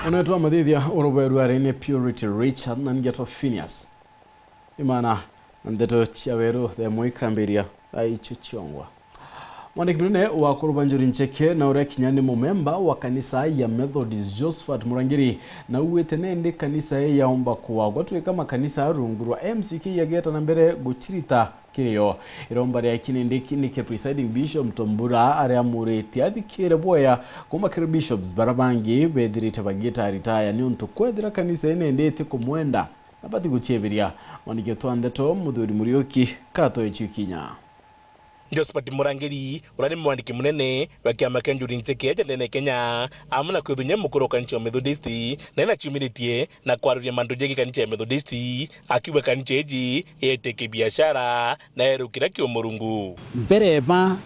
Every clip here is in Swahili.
Unaitwa madhidhia uruberu arene Purity Richard na ngeto Phineas. Imana ndeto chiaweru the muikambiria aichuchiongwa. Mwandiki mnene wa Kurubanjuri Ncheke na ure kinyani mumemba wa kanisa ya Methodist Josephat Murangiri na uwetenende kanisa ya omba kuwa kama kanisa rungurwa MCK ya geta na mbere guchirita kirio iromba ya kinendeki nike presiding bishop Mtombura area mureti adikire boya kuma kire bishops barabangi bethirite bageta retire ni untu kwethira kanisa enendete kumwenda nabati gucheberia wanige twandeto muthuri Murioki kato echikinya. Josephat Murangiri urani mwandiki munene wa kiama kia Njuri Ncheke ndene Kenya amuna kwithunya mukuru kanisa ya Methodist na ina chumiritie na kwaruria mandu jegi kanisa ya Methodist akiwa kanisa eji yeteke biashara na erukira kio murungu mbere ma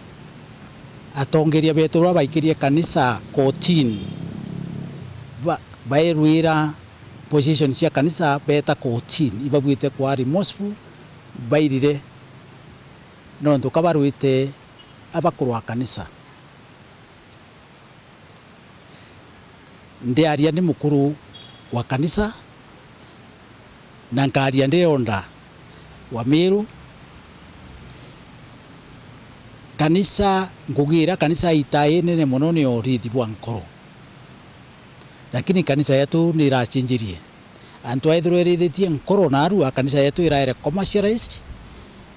atongeria betu baikirie kanisa 14 bairwira position cia kanisa beta 14 ibabwite kwa remorseful bairire no ntukabaruite abakuru wa kanisa ndiaria ni mukuru wa kanisa na ngaria ndionda wa Meru kanisa ngugira kanisa itaye nene muno ni orithi bwa nkoro lakini kanisa yetu ni irachinjirie antu aithurerithetie nkoro na aru kanisa yetu iraire commercialized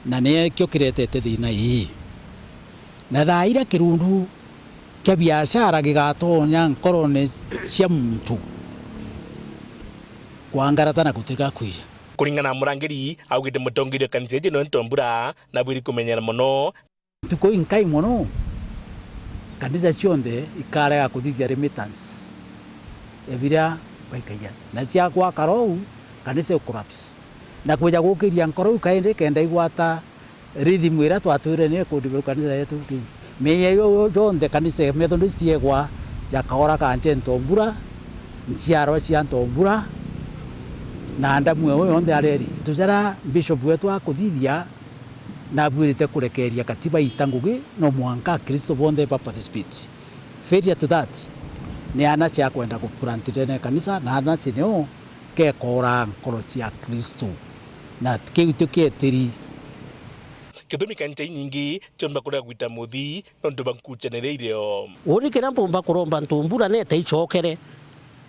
na ne kyo kiretete thina hii na thaira kirundu kia biashara gigatonya nkorone cia muntu kwangarata na gutika kwiya kuringana Murangiri augite mutongire kanisa eji no Ntombura na bwiri kumenyera muno tuko inkai muno kanisa cionde ikarega kuthithia remittance ebiria baikaya na cia kwa karou kanisa collapse na kuja gukiria nkoro kaende kenda igwata rhythm ira twatwire ne ku develop kanisa yetu menye yo jonde kanisa Methodist yegwa jakahora kanje Ntombura nchiaro cia Ntombura na ndamwe oyo onde areri tujara bishop wetu akuthithia na bwirite kurekeria katiba itangugi no mwanka Kristo bonde papa the spirit failure to that ni ana cia kwenda kupurantire kanisa na ana chineo ke kora nkoro cia Kristo na kiu tuketiri kithumi kanisa nyingi chomba kuria gwita muthi nondu bankuchenereire uri kira mpomba kuromba Ntombura neta ichokere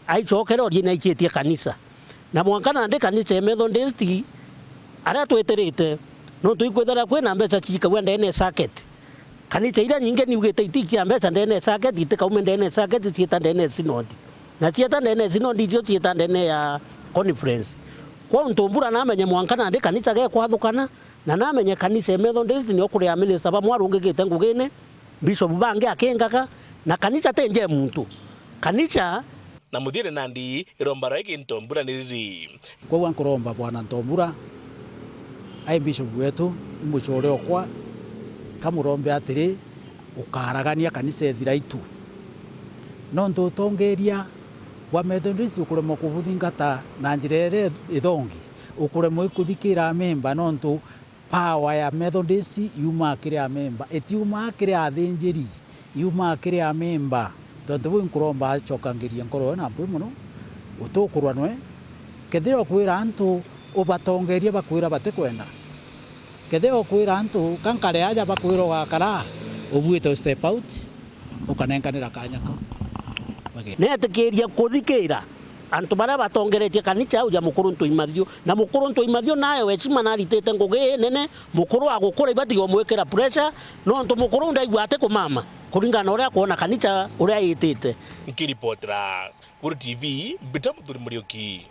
aichokere ori na ikitie kanisa na mwankana ndi kanisa ya Methodist ara tweterete no tuikwethera kwena mbeca chika wenda ene circuit kanisa ira nyingi ni ugete itikia mbeca ndene circuit itika umende ene circuit cieta ndene synod na cieta ndene synod idio cieta ndene ya conference kwa Ntombura na menye mwankana ndi kanisa ge kwathukana na namenye kanisa Methodist ni okuria minister ba mwarungigite ngugine bishop bange akengaka na kanisa tenje muntu kanisa na muthire nandi irombara iki Ntombura ni riri kwa wankuromba bwana Ntombura ai bishop wetu muchore okwa kamurombe atiri ukaragania kanisa ethiraitu no ntutongeria wa Methodist ukuremo kubuthingata na njirere ithongi ukuremo ikuthikira memba no ntu power ya Methodist yuma kire memba etiuma kire athinjiri yuma kire memba tondu winkuromba chokangiria nkoro na mpwe muno utukurwa nwe kethiro kwira antu ubatongeria bakwira batikwenda kethiro kwira antu kankare aja bakwira wakara ubwite step out ukanenganira kanyako netekeria kuthikira antu bara batongeretie kanisa uja mukuru Ntoimathio na mukuru Ntoimathio nayo wechima na ritete ngugi nene mukuru agukura ibatigo mwekera pressure no ntu mukuru ndaigwa ate kumama kuringana uria kuona kanisa uria yitete ikiripotera Guru TV Bitamuthuri Murioki.